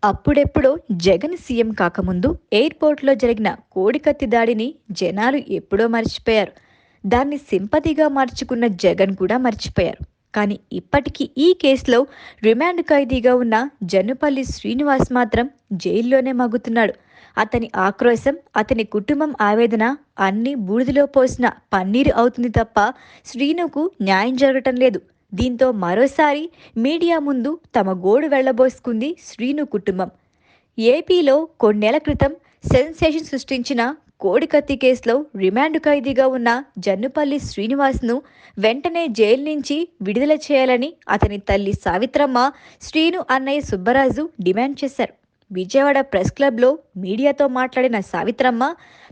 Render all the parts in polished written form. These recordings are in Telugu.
అప్పుడెప్పుడో జగన్ సీఎం కాకముందు ఎయిర్పోర్ట్లో జరిగిన కోడికత్తి దాడిని జనాలు ఎప్పుడో మర్చిపోయారు. దాన్ని సింపతిగా మార్చుకున్న జగన్ కూడా మర్చిపోయారు. కానీ ఇప్పటికీ ఈ కేసులో రిమాండ్ ఖైదీగా ఉన్న జన్నుపల్లి శ్రీనివాస్ మాత్రం జైల్లోనే మగ్గుతున్నాడు. అతని ఆక్రోశం, అతని కుటుంబం ఆవేదన అన్నీ బూడిదలో పోసిన పన్నీరు అవుతుంది తప్ప శ్రీనుకు న్యాయం జరగటం లేదు. దీంతో మరోసారి మీడియా ముందు తమ గోడు వెళ్లబోసుకుంది శ్రీను కుటుంబం. ఏపీలో కొన్నేళ్ల క్రితం సెన్సేషన్ సృష్టించిన కోడికత్తి కేసులో రిమాండ్ ఖైదీగా ఉన్న జన్నుపల్లి శ్రీనివాస్ను వెంటనే జైలు నుంచి విడుదల చేయాలని అతని తల్లి సావిత్రమ్మ, శ్రీను అన్నయ్య సుబ్బరాజు డిమాండ్ చేశారు. విజయవాడ ప్రెస్ క్లబ్లో మీడియాతో మాట్లాడిన సావిత్రమ్మ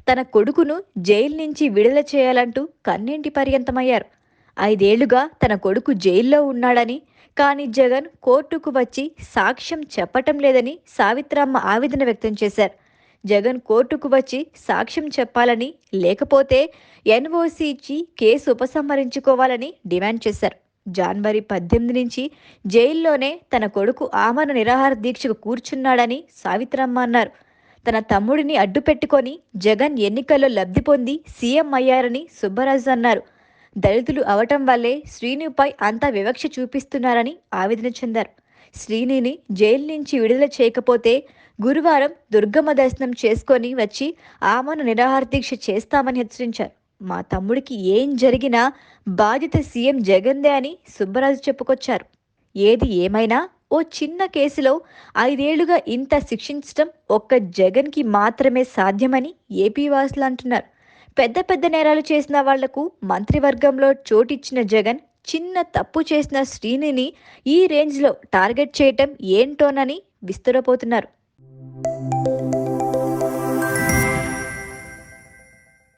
తన కొడుకును జైలు నుంచి విడుదల చేయాలంటూ కన్నీటి పర్యంతమయ్యారు. 5 ఏళ్లుగా తన కొడుకు జైల్లో ఉన్నాడని, కానీ జగన్ కోర్టుకు వచ్చి సాక్ష్యం చెప్పటం లేదని సావిత్రమ్మ ఆవేదన వ్యక్తం చేశారు. జగన్ కోర్టుకు వచ్చి సాక్ష్యం చెప్పాలని, లేకపోతే ఎన్ఓసీ ఇచ్చి కేసు ఉపసంహరించుకోవాలని డిమాండ్ చేశారు. జనవరి 18 నుంచి జైల్లోనే తన కొడుకు ఆమరణ నిరాహార దీక్షకు కూర్చున్నాడని సావిత్రమ్మ అన్నారు. తన తమ్ముడిని అడ్డుపెట్టుకొని జగన్ ఎన్నికల్లో లబ్ధి పొంది సీఎం అయ్యారని సుబ్బరాజు అన్నారు. దళితులు అవటం వల్లే శ్రీనుపై అంతా వివక్ష చూపిస్తున్నారని ఆవేదన చెందారు. శ్రీనుని జైలు నుంచి విడుదల చేయకపోతే గురువారం దుర్గమ్మ దర్శనం చేసుకొని వచ్చి ఆమరణ నిరాహార దీక్ష చేస్తామని హెచ్చరించారు. మా తమ్ముడికి ఏం జరిగినా బాధ్యత సీఎం జగన్దే అని సుబ్బరాజు చెప్పుకొచ్చారు. ఏది ఏమైనా ఓ చిన్న కేసులో 5 ఏళ్లుగా ఇంత శిక్షించడం ఒక్క జగన్కి మాత్రమే సాధ్యమని ఏపీ వాసులు అంటున్నారు. పెద్ద పెద్ద నేరాలు చేసిన వాళ్లకు మంత్రివర్గంలో చోటిచ్చిన జగన్ చిన్న తప్పు చేసిన శ్రీనిని ఈ రేంజ్లో టార్గెట్ చేయటం ఏంటోనని విస్తురపోతున్నారు.